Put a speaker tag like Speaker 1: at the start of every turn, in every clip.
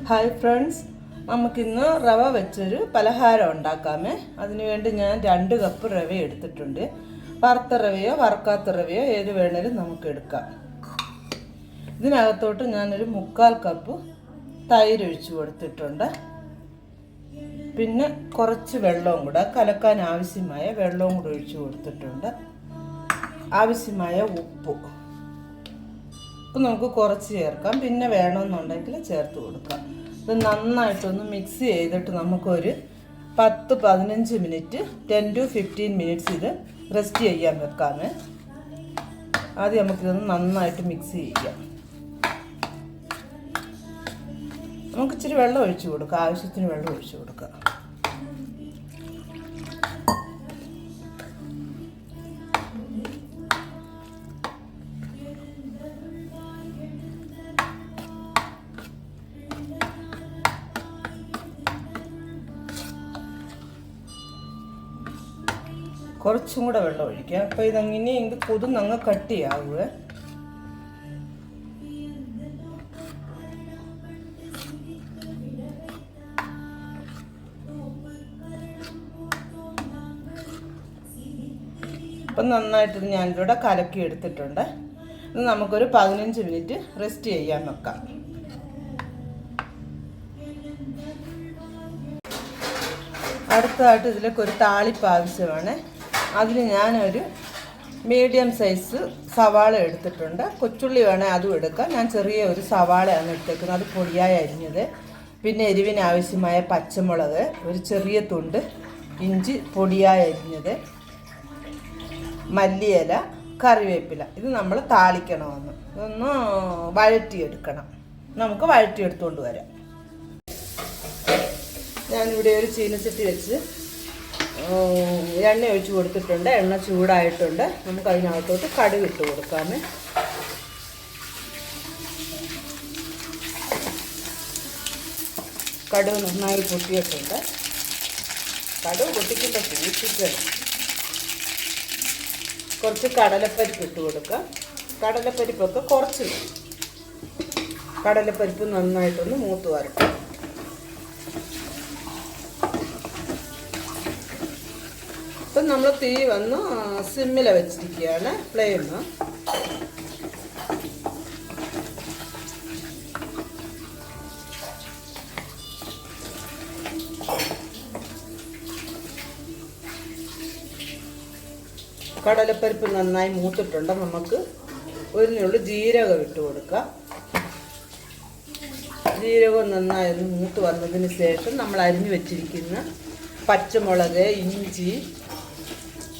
Speaker 1: Hi friends, നമുക്കിന്ന് റവ വെച്ചൊരു പലഹാരം ഉണ്ടാക്കാമേ. അതിനുവേണ്ടി ഞാൻ 2 കപ്പ് റവ എടുത്തിട്ടുണ്ട്. വറുത്ത റവയോ വറുക്കാത്ത റവയോ ഏത് വേണേലും നമുക്ക് എടുക്കാം. ഇതിനകത്തോട്ട് ഞാനൊരു 3/4 കപ്പ് തൈര് ഒഴിച്ചു കൊടുത്തിട്ടുണ്ട്. പിന്നെ കുറച്ച് വെള്ളവും കൂടെ, കലക്കാൻ ആവശ്യമായ വെള്ളവും കൂടെ ഒഴിച്ചു കൊടുത്തിട്ടുണ്ട്. ആവശ്യമായ ഉപ്പ് നമുക്ക് കുറച്ച് ചേർക്കാം, പിന്നെ വേണമെന്നുണ്ടെങ്കിൽ ചേർത്ത് കൊടുക്കാം. ഇത് നന്നായിട്ടൊന്ന് മിക്സ് ചെയ്തിട്ട് നമുക്കൊരു 10-15 മിനിറ്റ് 10 to 15 മിനിറ്റ്സ് ഇത് റെസ്റ്റ് ചെയ്യാൻ വെക്കാമേ. ആദ്യം നമുക്കിതൊന്ന് നന്നായിട്ട് മിക്സ് ചെയ്യാം. നമുക്ക് ഇച്ചിരി വെള്ളം ഒഴിച്ചു കൊടുക്കാം, ആവശ്യത്തിന് വെള്ളം ഒഴിച്ചു കൊടുക്കാം. കുറച്ചും കൂടെ വെള്ളം ഒഴിക്കുക. അപ്പോൾ ഇതങ്ങനെ ഇത് കുതിർന്നങ്ങ് കട്ടിയാവുക. അപ്പം നന്നായിട്ട് ഞാനിവിടെ കലക്കി എടുത്തിട്ടുണ്ട്. ഇത് നമുക്കൊരു 15 മിനിറ്റ് റെസ്റ്റ് ചെയ്യാൻ വെക്കാം. അടുത്തതായിട്ട് ഇതിലേക്ക് ഒരു താളിപ്പ് ആവശ്യമാണ്. അതിന് ഞാനൊരു മീഡിയം സൈസ് സവാള എടുത്തിട്ടുണ്ട്. കൊച്ചുള്ളി വേണേൽ അതും എടുക്കാം. ഞാൻ ചെറിയ ഒരു സവാളയാണ് എടുത്തേക്കുന്നത്, അത് പൊടിയായി അരിഞ്ഞത്. പിന്നെ എരിവിന് ആവശ്യമായ പച്ചമുളക്, ഒരു ചെറിയ തുണ്ട് ഇഞ്ചി പൊടിയായി അരിഞ്ഞത്, മല്ലിയില, കറിവേപ്പില. ഇത് നമ്മൾ താളിക്കണമെന്ന് ഇതൊന്ന് വഴറ്റിയെടുക്കണം. നമുക്ക് വഴറ്റിയെടുത്തുകൊണ്ട് വരാം. ഞാനിവിടെ ഒരു ചീനച്ചട്ടി വെച്ച് എണ്ണ ഒഴിച്ച് കൊടുത്തിട്ടുണ്ട്. എണ്ണ ചൂടായിട്ടുണ്ട്. നമുക്ക് അതിനകത്തോട്ട് കടുക് ഇട്ട് കൊടുക്കാമേ. കടുക് നന്നായി പൊട്ടിയിട്ടുണ്ട്. കടുക് പൊട്ടിക്കുമ്പോൾ സൂക്ഷിക്കണം. കുറച്ച് കടലപ്പരിപ്പ് ഇട്ട് കൊടുക്കാം. കടലപ്പരിപ്പൊക്കെ കുറച്ച്, കടലപ്പരിപ്പ് നന്നായിട്ടൊന്ന് മൂത്ത് വരട്ടെ. ഇപ്പം നമ്മൾ തീ വന്ന് സിമ്മിൽ വെച്ചിരിക്കുകയാണ്, ഫ്ലെയിം. കടലപ്പരിപ്പ് നന്നായി മൂത്തിട്ടുണ്ട്. നമുക്ക് ഒരു നുള്ളു ജീരകം ഇട്ട് കൊടുക്കാം. ജീരകം നന്നായി ഒന്ന് മൂത്ത് വന്നതിന് ശേഷം നമ്മൾ അരിഞ്ഞു വെച്ചിരിക്കുന്ന പച്ചമുളക്, ഇഞ്ചി,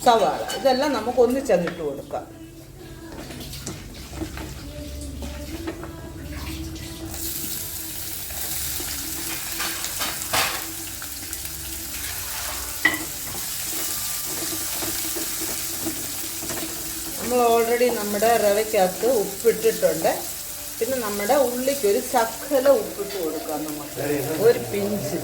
Speaker 1: സവാള ഇതെല്ലാം നമുക്ക് ഒന്നിച്ചതിട്ട് കൊടുക്കാം. നമ്മൾ ഓൾറെഡി നമ്മുടെ റവയ്ക്കകത്ത് ഉപ്പിട്ടിട്ടുണ്ട്. പിന്നെ നമ്മുടെ ഉള്ളിക്കൊരു ശകല ഉപ്പിട്ട് കൊടുക്കാം. നമുക്ക് ഒരു പിഞ്ച്.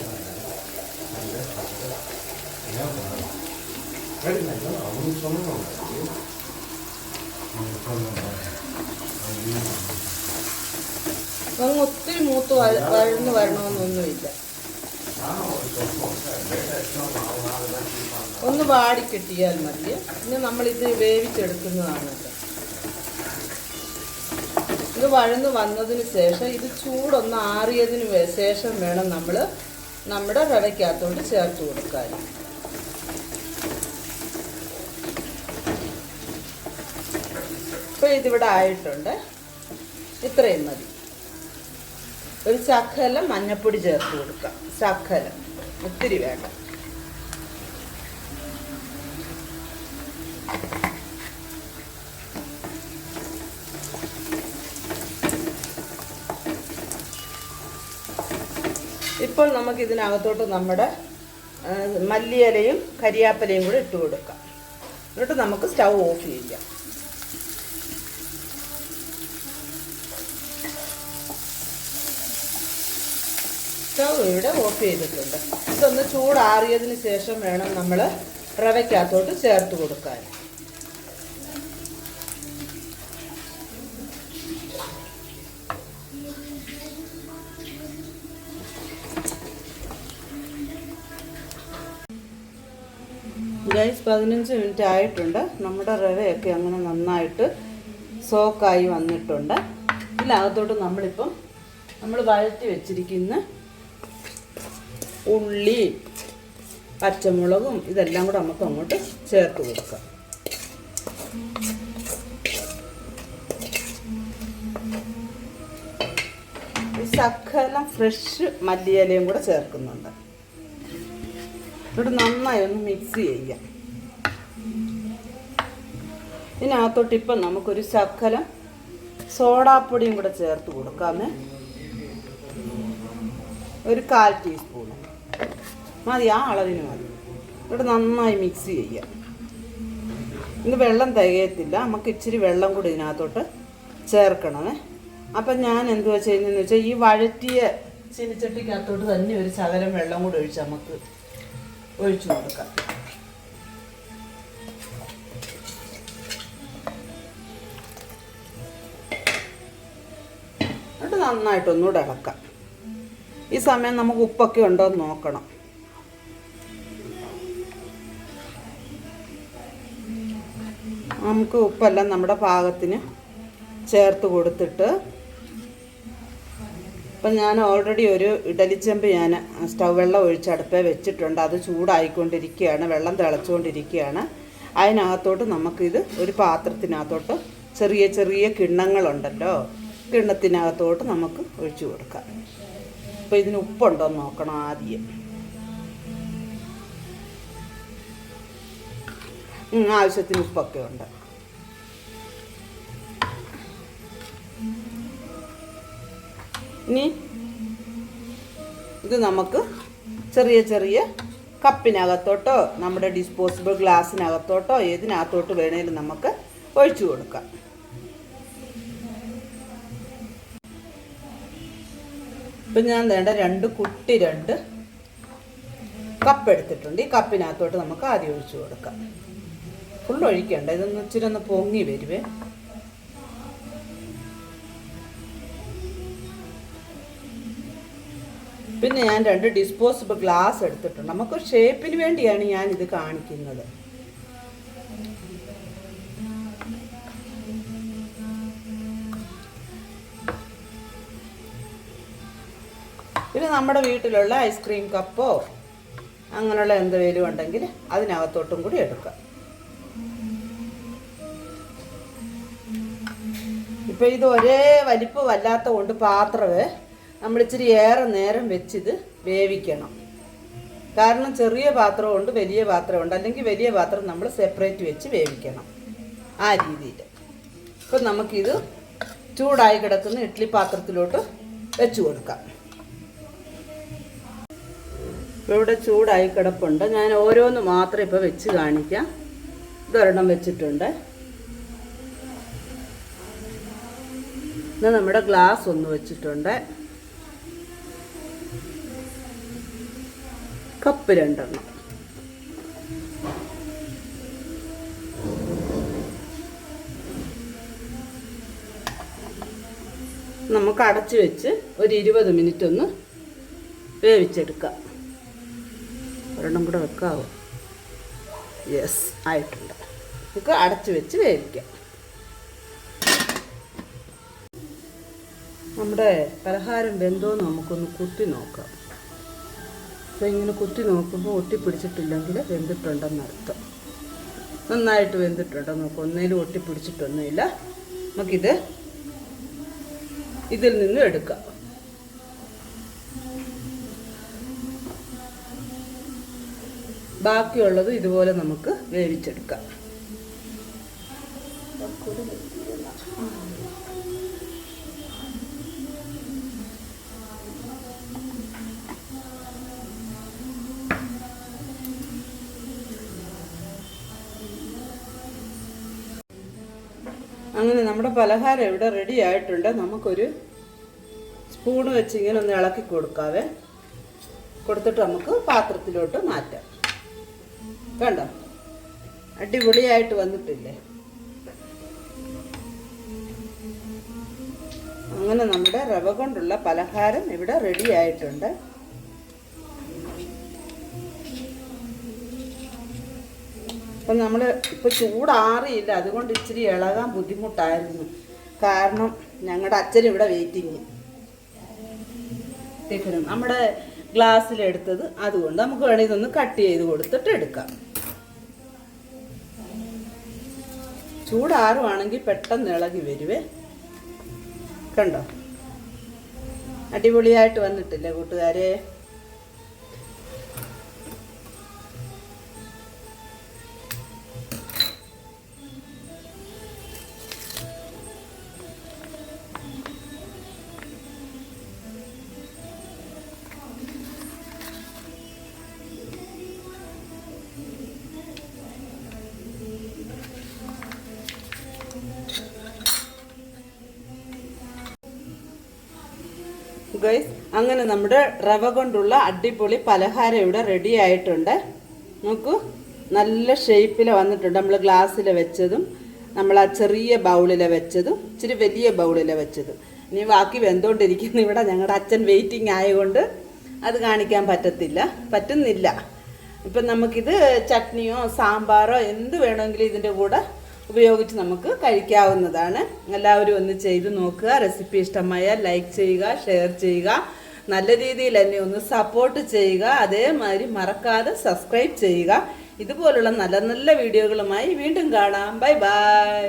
Speaker 1: അങ്ങ് ഒത്തിരി മൂത്ത് വഴന്ന് വരണമെന്നൊന്നുമില്ല. ഒന്ന് വാടിക്കെട്ടിയാൽ മതി. പിന്നെ നമ്മളിത് വേവിച്ചെടുക്കുന്നതാണ്. ഇത് വഴന്ന് വന്നതിന് ശേഷം ഇത് ചൂടൊന്ന് ആറിയതിന് ശേഷം വേണം നമ്മൾ നമ്മുടെ റവയ്ക്കകത്തോട്ട് ചേർത്ത് കൊടുക്കാൻ. ഇപ്പോൾ ഇതിവിടെ ആയിട്ടുണ്ട്. ഇത്രയും മതി. ഒരു ശകലം മഞ്ഞപ്പൊടി ചേർത്ത് കൊടുക്കാം. ശകലം, ഒത്തിരി വേണ്ട. ഇപ്പോൾ നമുക്ക് ഇതിനകത്തോട്ട് നമ്മുടെ മല്ലിയിലയും കരിയാപ്പിലയും കൂടെ ഇട്ട് കൊടുക്കാം. എന്നിട്ട് നമുക്ക് സ്റ്റൗ ഓഫ് ചെയ്യാം. സ്റ്റൗ ഇവിടെ ഓഫ് ചെയ്തിട്ടുണ്ട്. ഇതൊന്ന് ചൂടാറിയതിന് ശേഷം വേണം നമ്മൾ റവയ്ക്കകത്തോട്ട് ചേർത്ത് കൊടുക്കാൻ. ഗൈസ് 15 മിനിറ്റ് ആയിട്ടുണ്ട്. നമ്മുടെ റവയൊക്കെ അങ്ങനെ നന്നായിട്ട് സോക്കായി വന്നിട്ടുണ്ട്. ഇതിനകത്തോട്ട് നമ്മൾ വഴറ്റി വെച്ചിരിക്കുന്ന ഉള്ളി, പച്ചമുളകും ഇതെല്ലാം കൂടെ നമുക്ക് അങ്ങോട്ട് ചേർത്ത് കൊടുക്കാം. ശകലം ഫ്രഷ് മല്ലിയിലയും കൂടെ ചേർക്കുന്നുണ്ട്. എന്നിട്ട് നന്നായി ഒന്ന് മിക്സ് ചെയ്യാം. ഇതിനകത്തോട്ട് ഇപ്പം നമുക്കൊരു ശകലം സോഡാപ്പൊടിയും കൂടെ ചേർത്ത് കൊടുക്കാമേ. ഒരു 1/4 ടീസ്പൂൺ മതി, ആ അളവിന് മതി. എന്നിട്ട് നന്നായി മിക്സ് ചെയ്യാം. ഇത് വെള്ളം തികയത്തില്ല, നമുക്ക് ഇച്ചിരി വെള്ളം കൂടി ഇതിനകത്തോട്ട് ചേർക്കണമേ. അപ്പം ഞാൻ എന്തുവാ ചെയ്യുന്നതെന്ന് വെച്ചാൽ ഈ വഴറ്റിയ ചീനിച്ചട്ടിക്കകത്തോട്ട് തന്നെ ഒരു ശകലം വെള്ളം കൂടി ഒഴിച്ച് നമുക്ക് ഒഴിച്ചു കൊടുക്കാം. എന്നിട്ട് നന്നായിട്ടൊന്നുകൂടെ ഇളക്കാം. ഈ സമയം നമുക്ക് ഉപ്പൊക്കെ ഉണ്ടോ എന്ന് നോക്കണം. നമുക്ക് ഉപ്പെല്ലാം നമ്മുടെ പാകത്തിന് ചേർത്ത് കൊടുത്തിട്ട്, ഇപ്പം ഞാൻ ഓൾറെഡി ഒരു ഇഡലിച്ചെമ്പ് ഞാൻ വെള്ളം ഒഴിച്ച് അടുപ്പേ വെച്ചിട്ടുണ്ട്. അത് ചൂടായിക്കൊണ്ടിരിക്കുകയാണ്, വെള്ളം തിളച്ചുകൊണ്ടിരിക്കുകയാണ്. അതിനകത്തോട്ട് നമുക്കിത് ഒരു പാത്രത്തിനകത്തോട്ട് ചെറിയ ചെറിയ കിണ്ണങ്ങളുണ്ടല്ലോ, കിണ്ണത്തിനകത്തോട്ട് നമുക്ക് ഒഴിച്ചു കൊടുക്കാം. അപ്പോൾ ഇതിന് ഉപ്പുണ്ടോ എന്ന് നോക്കണം ആദ്യം. ആവശ്യത്തിന് ഉപ്പൊക്കെ ഉണ്ട്. ഇനി ഇത് നമുക്ക് ചെറിയ ചെറിയ കപ്പിനകത്തോട്ടോ നമ്മുടെ ഡിസ്പോസിബിൾ ഗ്ലാസ്സിനകത്തോട്ടോ ഏതിനകത്തോട്ട് വേണേലും നമുക്ക് ഒഴിച്ചു കൊടുക്കാം. ഇപ്പം ഞാൻ വേണ്ട 2 കപ്പ് എടുത്തിട്ടുണ്ട്. ഈ കപ്പിനകത്തോട്ട് നമുക്ക് ആദ്യം ഒഴിച്ചു കൊടുക്കാം. ഫുൾ ഒഴിക്കണ്ട, ഇതൊന്ന് ഇച്ചിരി ഒന്ന് പൊങ്ങി വരുവേ. പിന്നെ ഞാൻ 2 ഡിസ്പോസിബിൾ ഗ്ലാസ് എടുത്തിട്ടുണ്ട്. നമുക്ക് ഷേപ്പിന് വേണ്ടിയാണ് ഞാൻ ഇത് കാണിക്കുന്നത്. പിന്നെ നമ്മുടെ വീട്ടിലുള്ള ഐസ്ക്രീം കപ്പോ അങ്ങനെയുള്ള എന്തെങ്കിലും ഉണ്ടെങ്കിൽ അതിനകത്തോട്ടും കൂടി എടുക്കാം. ഇപ്പം ഇത് ഒരേ വലിപ്പമല്ലാത്ത കൊണ്ട് പാത്രമേ നമ്മൾ ഇച്ചിരി ഏറെ നേരം വെച്ചിത് വേവിക്കണം. കാരണം ചെറിയ പാത്രമുണ്ട്, വലിയ പാത്രമുണ്ട്. അല്ലെങ്കിൽ വലിയ പാത്രം നമ്മൾ സെപ്പറേറ്റ് വെച്ച് വേവിക്കണം, ആ രീതിയിൽ. ഇപ്പം നമുക്കിത് ചൂടായി കിടക്കുന്ന ഇഡ്ഡലി പാത്രത്തിലോട്ട് വെച്ച് കൊടുക്കാം. ഇപ്പോൾ ഇവിടെ ചൂടായി കിടപ്പുണ്ട്. ഞാൻ ഓരോന്ന് മാത്രം ഇപ്പോൾ വെച്ച് കാണിക്കാം. ഇതൊരെണ്ണം വെച്ചിട്ടുണ്ട്. എന്നാൽ നമ്മുടെ ഗ്ലാസ് ഒന്ന് വെച്ചിട്ടുണ്ട്. കപ്പ് 2 നമുക്ക് അടച്ചു വെച്ച് ഒരു 20 മിനിറ്റ് ഒന്ന് വേവിച്ചെടുക്കാം. ഒരെണ്ണം കൂടെ വെക്കാവോ? യെസ്, ആയിട്ടുണ്ട്. നമുക്ക് അടച്ചു വെച്ച് വേവിക്കാം. നമ്മുടെ പലഹാരം വെന്തോന്ന് നമുക്കൊന്ന് കുത്തി നോക്കാം. അപ്പോൾ ഇങ്ങനെ കുത്തി നോക്കുമ്പോൾ ഒട്ടിപ്പിടിച്ചിട്ടില്ലെങ്കിൽ വെന്തിട്ടുണ്ടെന്നർത്ഥം. നന്നായിട്ട് വെന്തിട്ടുണ്ടോ നോക്കാം. ഒന്നേലും ഒട്ടിപ്പിടിച്ചിട്ടൊന്നുമില്ല. നമുക്കിത് ഇതിൽ നിന്നും എടുക്കാം. ബാക്കിയുള്ളത് ഇതുപോലെ നമുക്ക് വേവിച്ചെടുക്കാം. അങ്ങനെ നമ്മുടെ പലഹാരം ഇവിടെ റെഡി ആയിട്ടുണ്ട്. നമുക്കൊരു സ്പൂണ് വെച്ച് ഇങ്ങനെ ഒന്ന് ഇളക്കി കൊടുക്കാവേ. കൊടുത്തിട്ട് നമുക്ക് പാത്രത്തിലോട്ട് മാറ്റാം. കണ്ടോ, അടിപൊളിയായിട്ട് വന്നിട്ടില്ലേ? അങ്ങനെ നമ്മുടെ റവ കൊണ്ടുള്ള പലഹാരം ഇവിടെ റെഡി ആയിട്ടുണ്ട്.
Speaker 2: അപ്പം നമ്മൾ ഇപ്പോൾ ചൂടാറിയില്ല, അതുകൊണ്ട് ഇച്ചിരി ഇളകാൻ ബുദ്ധിമുട്ടായിരുന്നു. കാരണം ഞങ്ങളുടെ അച്ഛൻ ഇവിടെ വെയിറ്റിങ്. ടിഫിനും നമ്മുടെ ഗ്ലാസ്സിലെടുത്തത്, അതുകൊണ്ട് നമുക്ക് വേണമെങ്കിൽ ഇതൊന്ന് കട്ട് ചെയ്ത് കൊടുത്തിട്ട് എടുക്കാം. ചൂടാറുവാണെങ്കിൽ പെട്ടെന്ന് ഇളകി വരുവേ. കണ്ടോ, അടിപൊളിയായിട്ട് വന്നിട്ടില്ലേ കൂട്ടുകാരെ? ഗൈസ്, അങ്ങനെ നമ്മുടെ റവ കൊണ്ടുള്ള അടിപൊളി പലഹാരം ഇവിടെ റെഡി ആയിട്ടുണ്ട്. നോക്കൂ, നല്ല ഷേപ്പിൽ വന്നിട്ടുണ്ട്. നമ്മൾ ഗ്ലാസ്സിൽ വെച്ചതും നമ്മൾ ആ ചെറിയ ബൗളിൽ വെച്ചതും ഇച്ചിരി വലിയ ബൗളിൽ വെച്ചതും. ഇനി ബാക്കി വെന്തോണ്ടിരിക്കുന്ന ഇവിടെ ഞങ്ങളുടെ അച്ഛൻ വെയിറ്റിംഗ് ആയതുകൊണ്ട് അത് കാണിക്കാൻ പറ്റുന്നില്ല. ഇപ്പം നമുക്കിത് ചട്നിയോ സാമ്പാറോ എന്ത് വേണമെങ്കിലും ഇതിൻ്റെ കൂടെ ഉപയോഗിച്ച് നമുക്ക് കഴിക്കാവുന്നതാണ്. എല്ലാവരും ഒന്ന് ചെയ്ത് നോക്കുക. റെസിപ്പി ഇഷ്ടമായാൽ ലൈക്ക് ചെയ്യുക, ഷെയർ ചെയ്യുക, നല്ല രീതിയിൽ എന്നെ ഒന്ന് സപ്പോർട്ട് ചെയ്യുക. അതേമാതിരി മറക്കാതെ സബ്സ്ക്രൈബ് ചെയ്യുക. ഇതുപോലുള്ള നല്ല നല്ല വീഡിയോകളുമായി വീണ്ടും കാണാം. Bye bye.